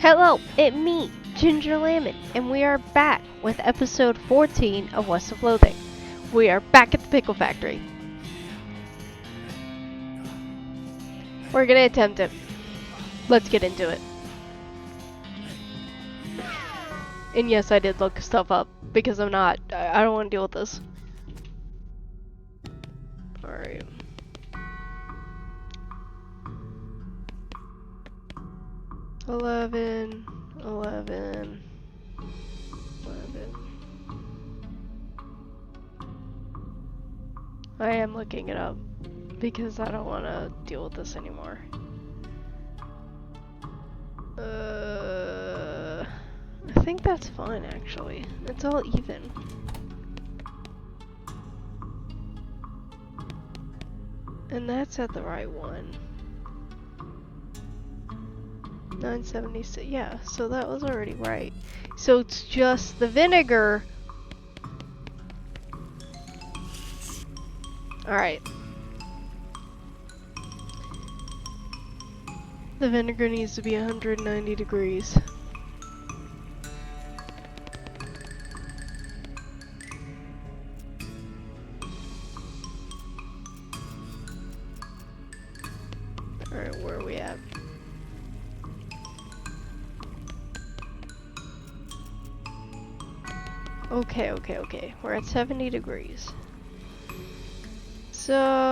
Hello, it's me, Ginger Lemon, and we are back with episode 14 of West of Loathing. We are back at the pickle factory. We're gonna attempt it. Let's get into it. And yes, I did look stuff up, because I don't want to deal with this. Alright. Eleven. I am looking it up because I don't want to deal with this anymore. I think that's fine actually. It's all even. And that's at the right one. 976, yeah, so that was already right. So it's just the vinegar. Alright. The vinegar needs to be 190 degrees. Alright, where are we at? Okay. We're at 70 degrees. So...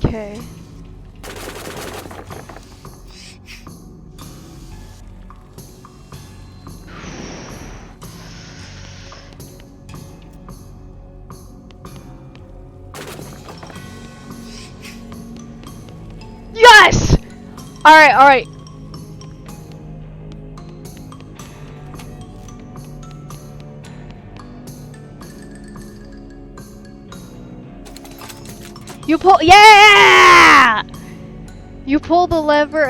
Okay. Yes! Alright. You pull, yeah! You pull the lever,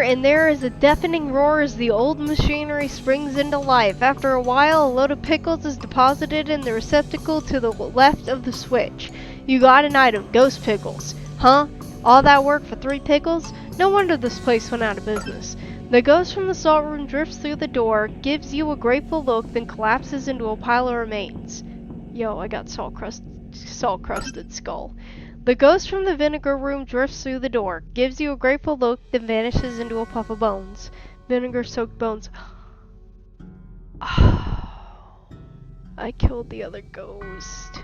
and there is a deafening roar as the old machinery springs into life. After a while, a load of pickles is deposited in the receptacle to the left of the switch. You got an item, ghost pickles. Huh? All that work for 3 pickles? No wonder this place went out of business. The ghost from the salt room drifts through the door, gives you a grateful look, then collapses into a pile of remains. Yo, I got salt-crusted skull. The ghost from the vinegar room drifts through the door, gives you a grateful look, then vanishes into a puff of bones. Vinegar-soaked bones. Oh, I killed the other ghost.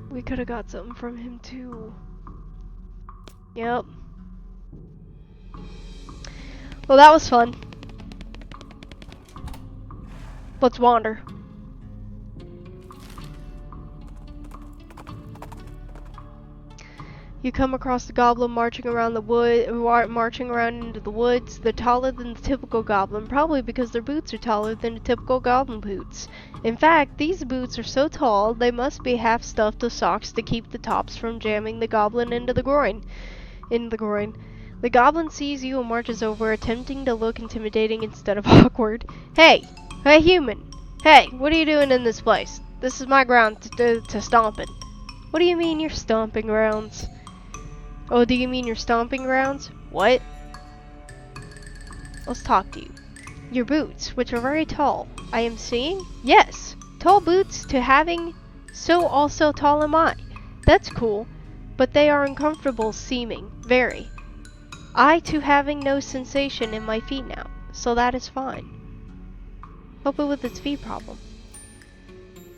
We could have got something from him too. Yep. Well, that was fun. Let's wander. You come across the goblin marching around into the woods. They're taller than the typical goblin, probably because their boots are taller than the typical goblin boots. In fact, these boots are so tall, they must be half stuffed with socks to keep the tops from jamming the goblin into the groin. The goblin sees you and marches over, attempting to look intimidating instead of awkward. Hey human! Hey, what are you doing in this place? This is my ground to stomp in. What do you mean your stomping grounds? Oh, do you mean your stomping grounds? What? Let's talk to you. Your boots, which are very tall. I am seeing? Yes! Tall boots to having, so also tall am I. That's cool, but they are uncomfortable seeming. Very. I too having no sensation in my feet now, so that is fine. Help it with its feet problem.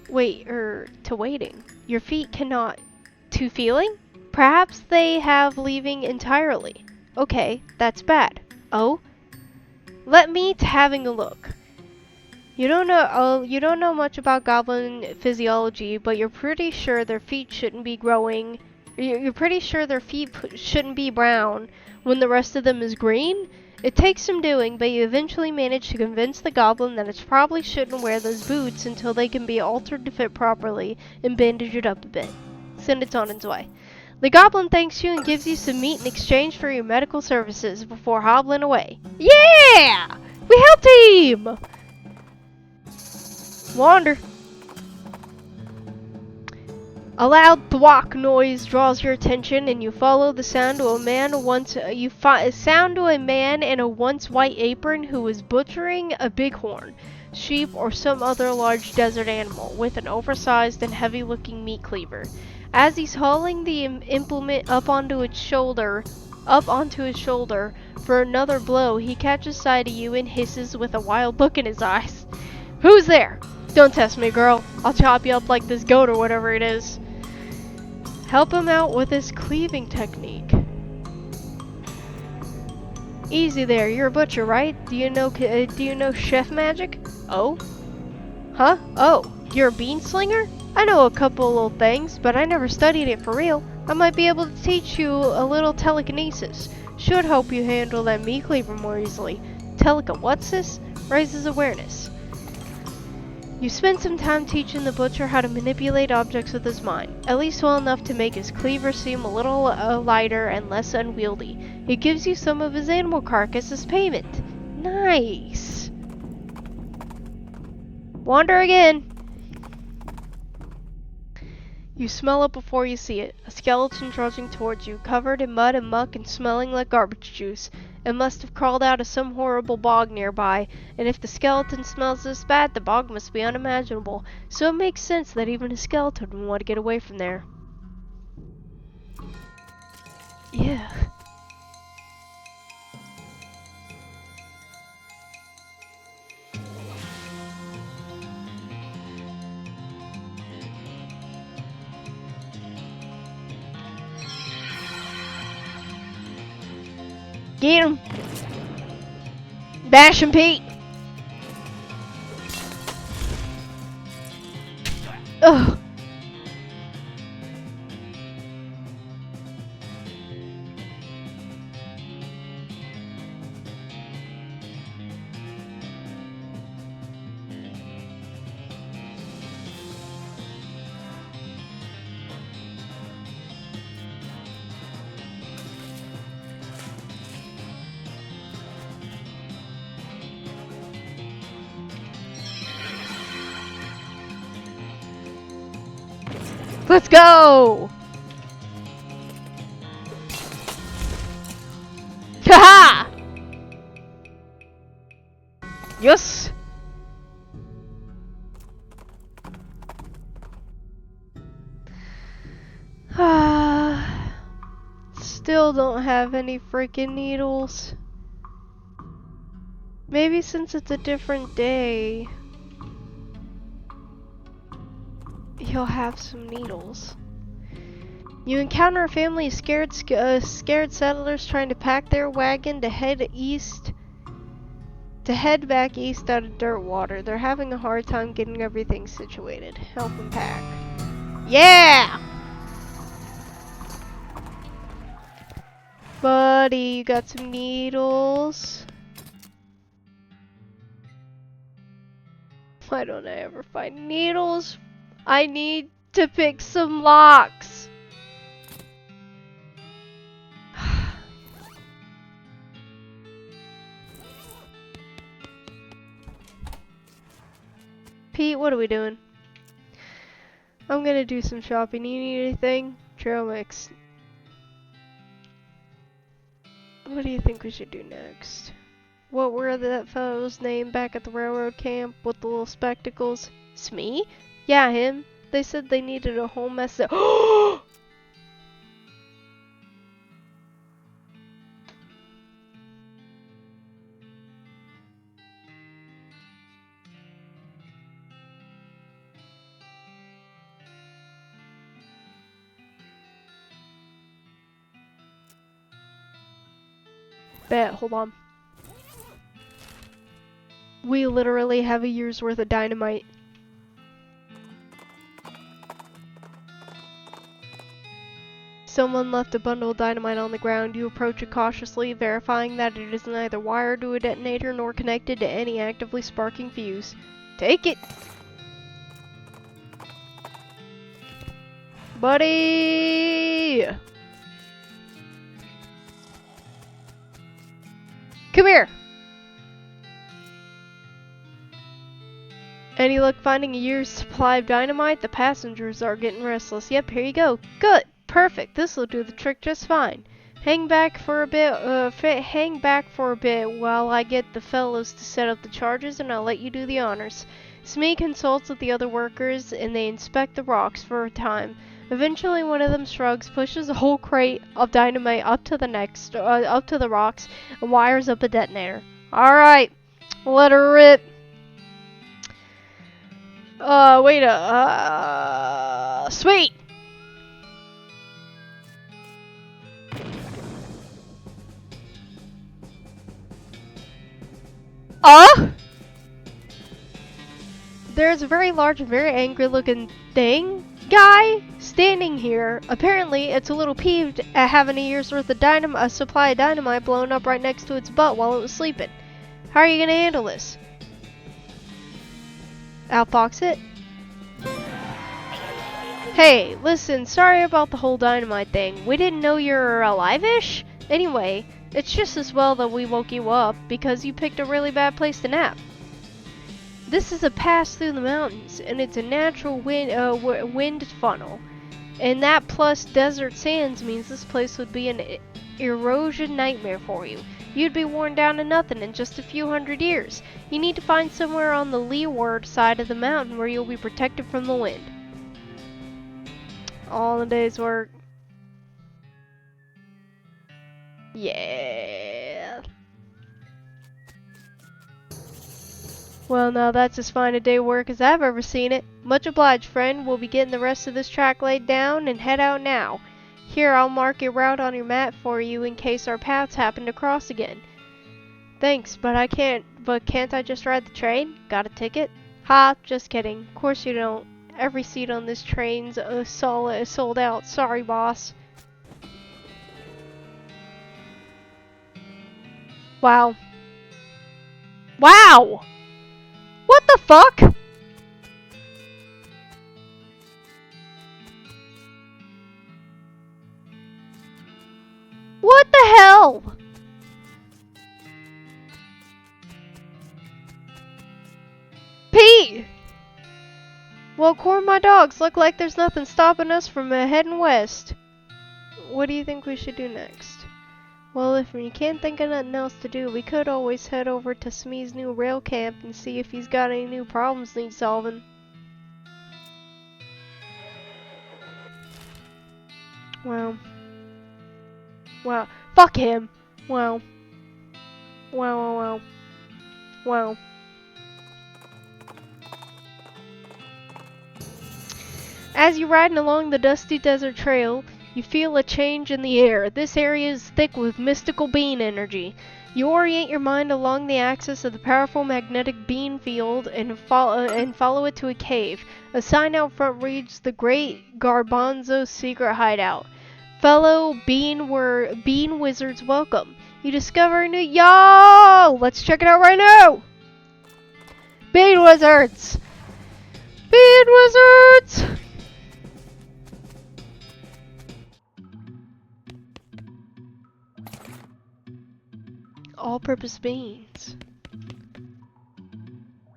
Wait, to waiting. Your feet cannot... to feeling? Perhaps they have leaving entirely. Okay, that's bad. Oh? Let me to having a look. You don't know much about goblin physiology, but you're pretty sure their feet shouldn't be growing. You're pretty sure their feet shouldn't be brown when the rest of them is green? It takes some doing, but you eventually manage to convince the goblin that it probably shouldn't wear those boots until they can be altered to fit properly and bandage it up a bit. Send it on its way. The goblin thanks you and gives you some meat in exchange for your medical services before hobbling away. Yeah! We helped him! Wander. A loud thwack noise draws your attention, and you follow the sound to a man in a once white apron who is butchering a bighorn, sheep, or some other large desert animal with an oversized and heavy-looking meat cleaver. As he's hauling the implement up onto his shoulder for another blow, he catches sight of you and hisses with a wild look in his eyes. Who's there? Don't test me, girl. I'll chop you up like this goat or whatever it is. Help him out with his cleaving technique. Easy there, you're a butcher, right? Do you know chef magic? Oh? Huh? Oh, you're a bean slinger? I know a couple little things, but I never studied it for real. I might be able to teach you a little telekinesis. Should help you handle that meat cleaver more easily. What's this? Raises awareness. You spend some time teaching the butcher how to manipulate objects with his mind, at least well enough to make his cleaver seem a little lighter and less unwieldy. He gives you some of his animal carcass as payment. Nice! Wander again! You smell it before you see it. A skeleton trudging towards you, covered in mud and muck and smelling like garbage juice. It must have crawled out of some horrible bog nearby, and if the skeleton smells this bad, the bog must be unimaginable, so it makes sense that even a skeleton would want to get away from there. Yeah. Get him! Bash him, Pete! Ugh! Let's go! Haha! Yes! Still don't have any freaking needles. Maybe since it's a different day, he'll have some needles. You encounter a family of scared settlers trying to pack their wagon to head back east out of Dirtwater. They're having a hard time getting everything situated. Help them pack. Yeah! Buddy, you got some needles? Why don't I ever find needles? I need to pick some locks. Pete, what are we doing? I'm gonna do some shopping. You need anything? Trail mix. What do you think we should do next? What were that fellow's name back at the railroad camp with the little spectacles? Smee? Yeah, him. They said they needed a whole mess of— Bet, hold on. We literally have a year's worth of dynamite. Someone left a bundle of dynamite on the ground. You approach it cautiously, verifying that it is neither wired to a detonator nor connected to any actively sparking fuse. Take it! Buddy! Come here! Any luck finding a year's supply of dynamite? The passengers are getting restless. Yep, here you go. Good! Perfect! This'll do the trick just fine. Hang back for a bit while I get the fellows to set up the charges, and I'll let you do the honors. Smee consults with the other workers, and they inspect the rocks for a time. Eventually, one of them shrugs, pushes a whole crate of dynamite up to the rocks, and wires up a detonator. Alright, let her rip. Sweet! There's a very large and very angry looking guy standing here. Apparently, it's a little peeved at having a year's worth of a supply of dynamite blown up right next to its butt while it was sleeping. How are you gonna handle this? Outfox it? Hey, listen, sorry about the whole dynamite thing. We didn't know you're alive-ish? Anyway, it's just as well that we woke you up because you picked a really bad place to nap. This is a pass through the mountains, and it's a natural wind funnel. And that plus desert sands means this place would be an erosion nightmare for you. You'd be worn down to nothing in just a few hundred years. You need to find somewhere on the leeward side of the mountain where you'll be protected from the wind. All in a day's work. Yeah. Well, now that's as fine a day work as I've ever seen it. Much obliged, friend. We'll be getting the rest of this track laid down and head out now. Here, I'll mark a route on your map for you in case our paths happen to cross again. Thanks, but can't I just ride the train? Got a ticket? Ha, just kidding. Of course you don't. Every seat on this train's sold out. Sorry, boss. Wow. Wow! What the fuck? What the hell? Pete! Well, Corn, my dogs, look like there's nothing stopping us from heading west. What do you think we should do next? Well, if you can't think of nothing else to do, we could always head over to Smee's new rail camp and see if he's got any new problems need solving. Wow. Wow. Fuck him! Wow. Wow, wow, wow. Wow. As you're riding along the dusty desert trail, you feel a change in the air. This area is thick with mystical bean energy. You orient your mind along the axis of the powerful magnetic bean field and follow it to a cave. A sign out front reads, "The Great Garbanzo's Secret Hideout. Fellow bean wizards welcome." You discover a new— Yo! Let's check it out right now! Bean wizards! Bean wizards! All-purpose beans.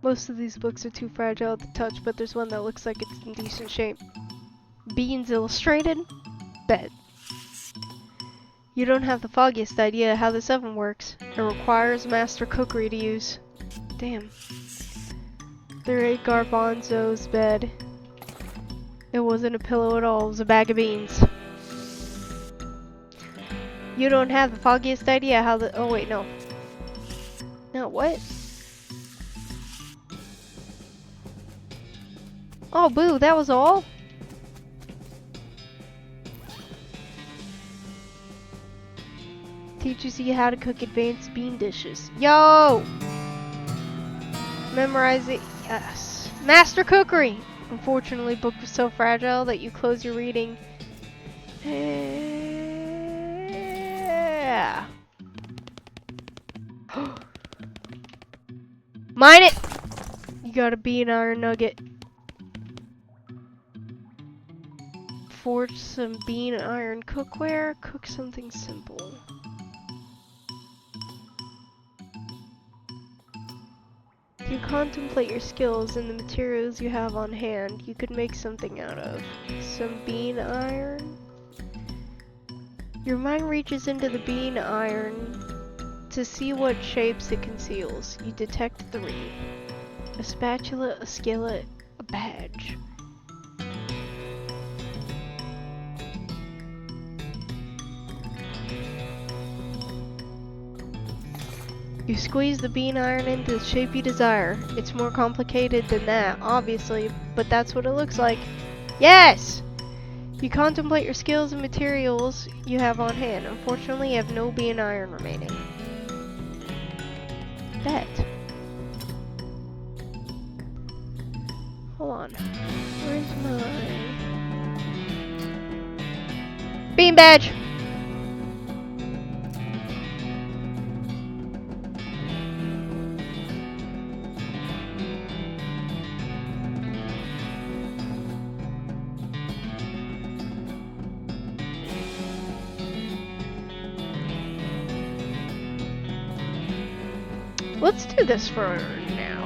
Most of these books are too fragile to touch, but there's one that looks like it's in decent shape. Beans Illustrated? Bet. You don't have the foggiest idea how this oven works. It requires master cookery to use. Damn. There ate Garbanzo's bed. It wasn't a pillow at all, it was a bag of beans. You don't have the foggiest idea how the— oh wait, no. No, what? Oh, boo, that was all? teaches you how to cook advanced bean dishes. Yo! Memorize it. Yes. Master Cookery! Unfortunately, book was so fragile that you close your reading. Yeah. Mine it! You gotta be an iron nugget. Forge some bean iron cookware. Cook something simple. If you contemplate your skills and the materials you have on hand, you could make something out of some bean iron. Your mind reaches into the bean iron to see what shapes it conceals. You detect 3. A spatula, a skillet, a badge. You squeeze the bean iron into the shape you desire. It's more complicated than that, obviously, but that's what it looks like. Yes! You contemplate your skills and materials you have on hand. Unfortunately, you have no bean iron remaining. Bet. Hold on. Where's my... bean badge! Let's do this for now.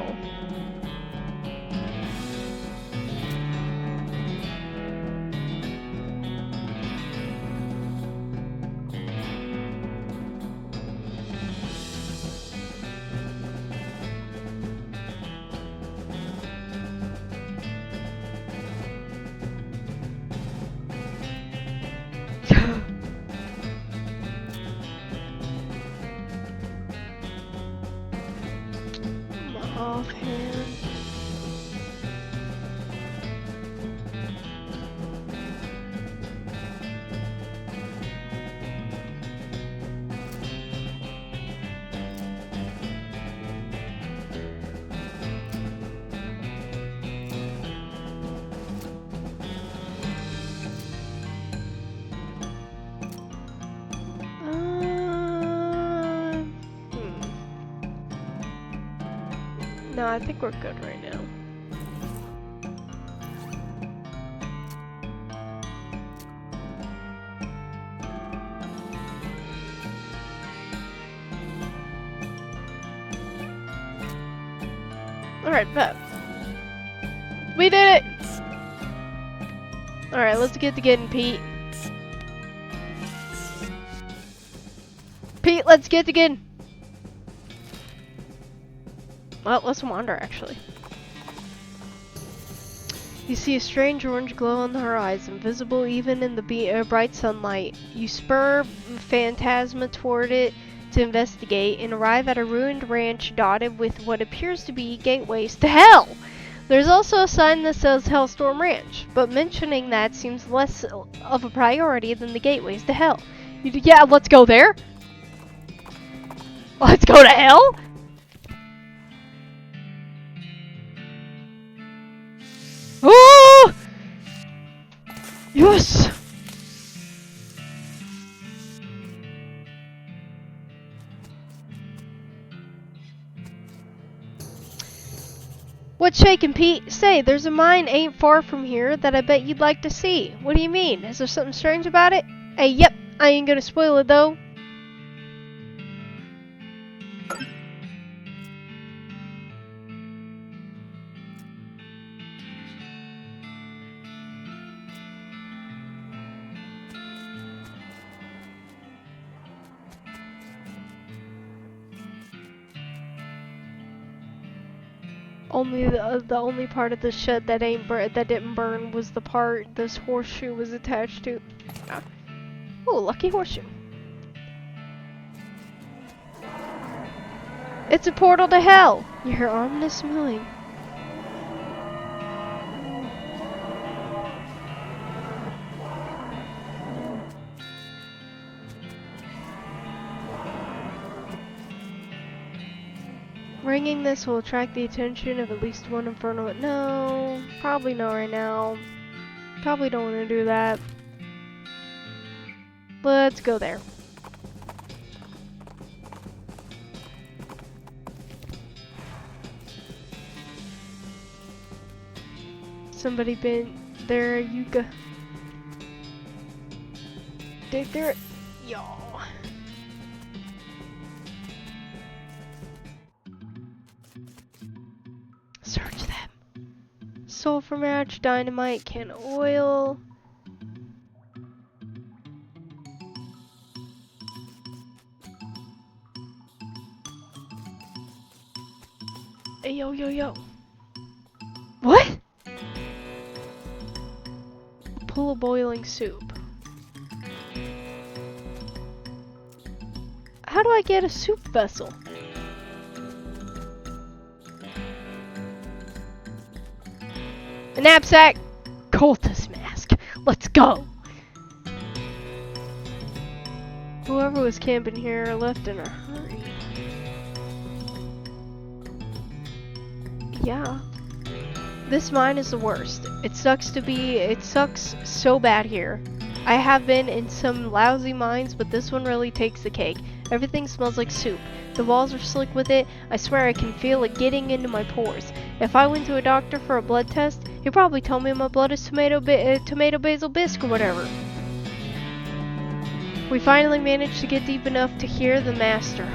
Offhand. No, I think we're good right now. Alright, bet. We did it! Alright, let's get to getting, Pete. Pete, let's get to getting. Well, let's wander, actually. You see a strange orange glow on the horizon, visible even in the bright sunlight. You spur Phantasma toward it to investigate and arrive at a ruined ranch dotted with what appears to be gateways to hell. There's also a sign that says Hellstorm Ranch, but mentioning that seems less of a priority than the gateways to hell. Yeah, let's go there. Let's go to hell? Oh! Yes! What's shaking, Pete? Say, there's a mine ain't far from here that I bet you'd like to see. What do you mean? Is there something strange about it? Hey, yep, I ain't gonna spoil it though. Only the only part of the shed that didn't burn was the part this horseshoe was attached to. Oh, lucky horseshoe. It's a portal to hell. You hear ominous milling. Ringing this will attract the attention of at least one inferno. No, probably not right now. Probably don't want to do that. Let's go there. Somebody been there, Yuka. Dig there, y'all. Search them. Sulfur match, dynamite, can of oil. Hey, yo, yo, yo. What? Pull a boiling soup. How do I get a soup vessel? A knapsack. Cultist mask. Let's go. Whoever was camping here left in a hurry. Yeah. This mine is the worst. It sucks so bad here. I have been in some lousy mines, but this one really takes the cake. Everything smells like soup. The walls are slick with it. I swear I can feel it getting into my pores. If I went to a doctor for a blood test, he'd probably tell me my blood is tomato basil bisque or whatever. We finally managed to get deep enough to hear the master.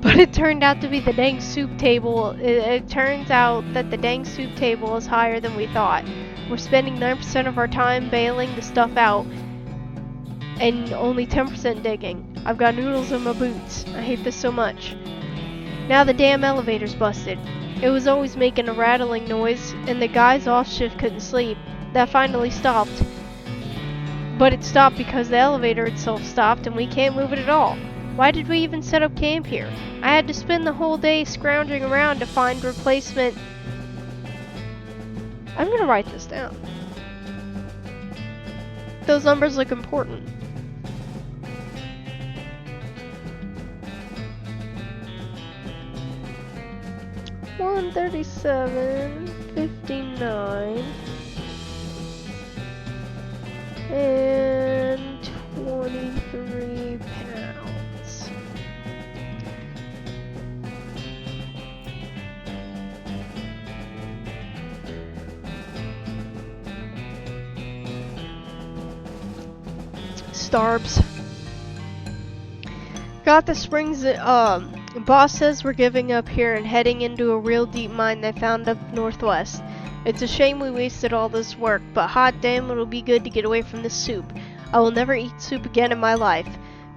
But it turned out to be the dang soup table. It turns out that the dang soup table is higher than we thought. We're spending 9% of our time bailing the stuff out and only 10% digging. I've got noodles in my boots. I hate this so much. Now the damn elevator's busted. It was always making a rattling noise, and the guys off shift couldn't sleep. That finally stopped. But it stopped because the elevator itself stopped and we can't move it at all. Why did we even set up camp here? I had to spend the whole day scrounging around to find replacement. I'm gonna write this down. Those numbers look important. $137.59 and 23 pounds. Starbs. Got the springs. Boss says we're giving up here and heading into a real deep mine they found up northwest. It's a shame we wasted all this work, but hot damn, it'll be good to get away from this soup. I will never eat soup again in my life.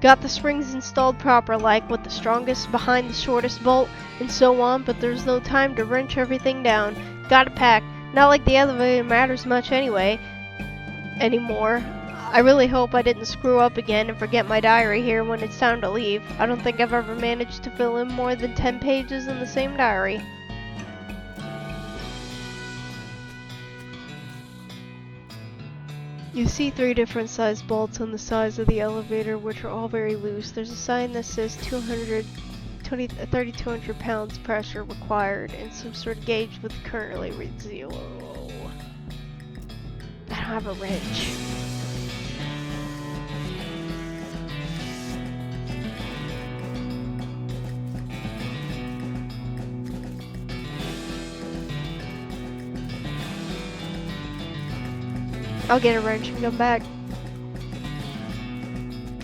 Got the springs installed proper, like with the strongest behind the shortest bolt, and so on, but there's no time to wrench everything down. Got it packed. Not like the elevator matters much anymore. I really hope I didn't screw up again and forget my diary here when it's time to leave. I don't think I've ever managed to fill in more than 10 pages in the same diary. You see 3 different size bolts on the sides of the elevator, which are all very loose. There's a sign that says 3,200 pounds pressure required, and some sort of gauge with currently reads 0. I don't have a wrench. I'll get a wrench and come back.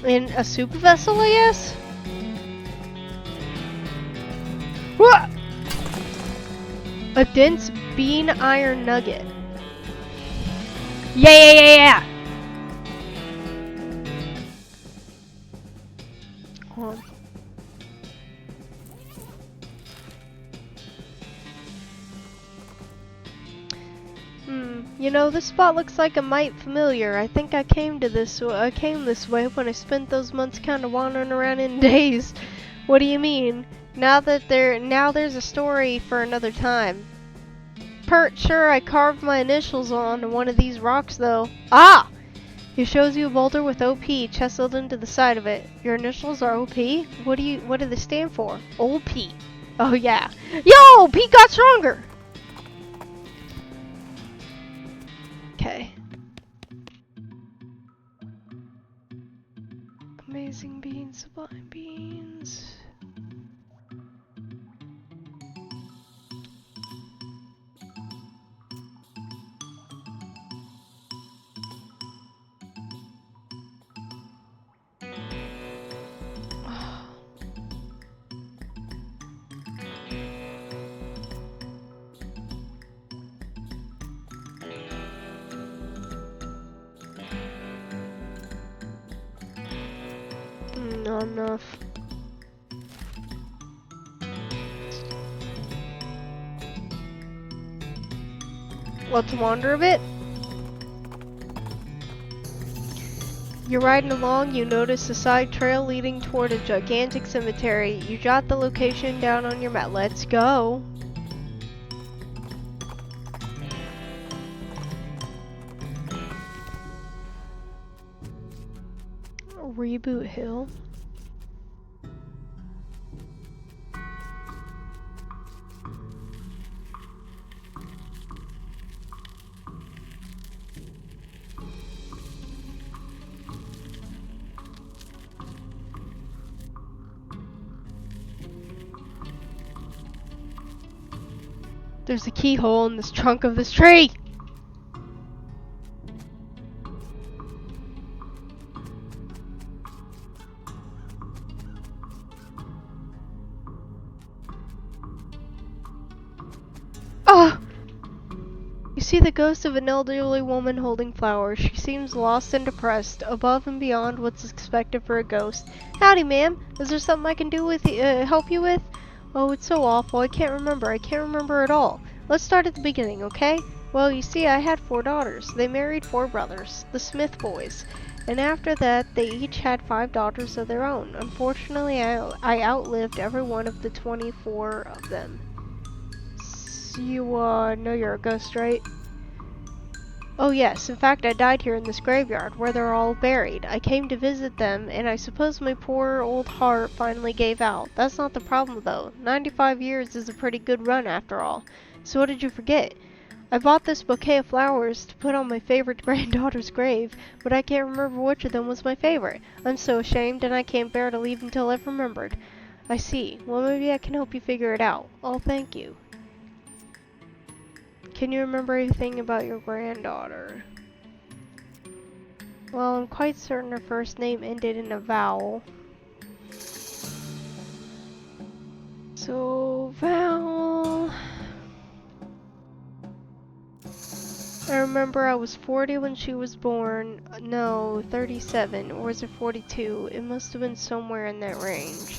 In a soup vessel, I guess? What? A dense bean iron nugget. Yeah. Hold on. You know, this spot looks like a mite familiar. I think I came this way when I spent those months kind of wandering around in daze. What do you mean? Now there's a story for another time. Sure, I carved my initials on one of these rocks, though. Ah! It shows you a boulder with OP chiseled into the side of it. Your initials are OP? What do they stand for? OP. Oh yeah. Yo, Pete got stronger. Okay. Amazing beans, sublime beans. Not enough. Let's wander a bit. You're riding along, you notice a side trail leading toward a gigantic cemetery. You jot the location down on your map. Let's go. Reboot Hill. There's a keyhole in this trunk of this tree! Oh! You see the ghost of an elderly woman holding flowers. She seems lost and depressed, above and beyond what's expected for a ghost. Howdy, ma'am. Is there something I can do with help you with? Oh, it's so awful. I can't remember. I can't remember at all. Let's start at the beginning, okay? Well, you see, I had 4 daughters. They married 4 brothers, the Smith boys. And after that, they each had 5 daughters of their own. Unfortunately, I outlived every one of the 24 of them. You, know you're a ghost, right? Oh yes, in fact I died here in this graveyard, where they're all buried. I came to visit them, and I suppose my poor old heart finally gave out. That's not the problem though. 95 years is a pretty good run after all. So what did you forget? I bought this bouquet of flowers to put on my favorite granddaughter's grave, but I can't remember which of them was my favorite. I'm so ashamed, and I can't bear to leave until I've remembered. I see. Well, maybe I can help you figure it out. Oh, thank you. Can you remember anything about your granddaughter? Well, I'm quite certain her first name ended in a vowel. So, vowel. I remember I was 40 when she was born. No, 37. Or was it 42? It must have been somewhere in that range.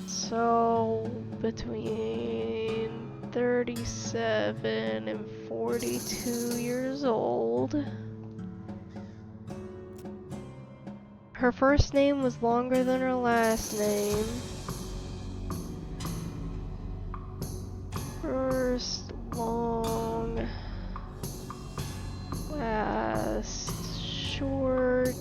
So, between 37 and 42 years old. Her first name was longer than her last name. First long, last short.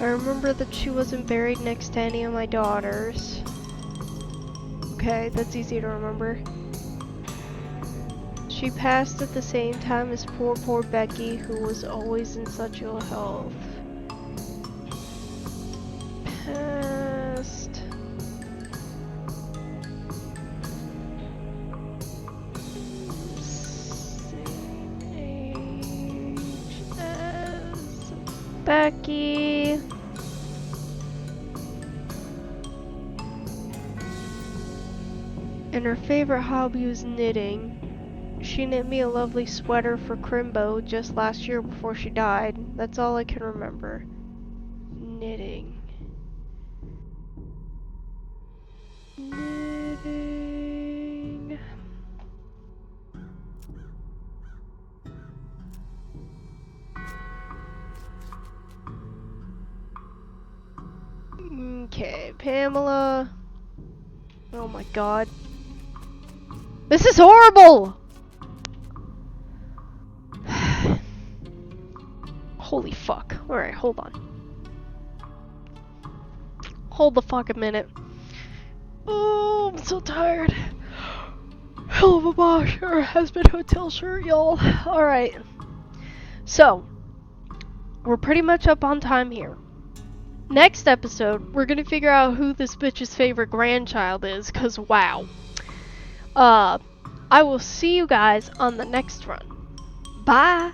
I remember that she wasn't buried next to any of my daughters. Okay, that's easy to remember. She passed at the same time as poor Becky, who was always in such ill health. Passed. Same age as Becky. And her favorite hobby was knitting. She knit me a lovely sweater for Crimbo just last year before she died. That's all I can remember. Knitting. Knitting. Okay, Pamela. Oh my god. This is horrible! Holy fuck. Alright, hold on. Hold the fucking minute. Oh, I'm so tired. Hell of a bosh or husband hotel shirt, y'all. Alright. So, we're pretty much up on time here. Next episode, we're gonna figure out who this bitch's favorite grandchild is, cause wow. I will see you guys on the next run. Bye!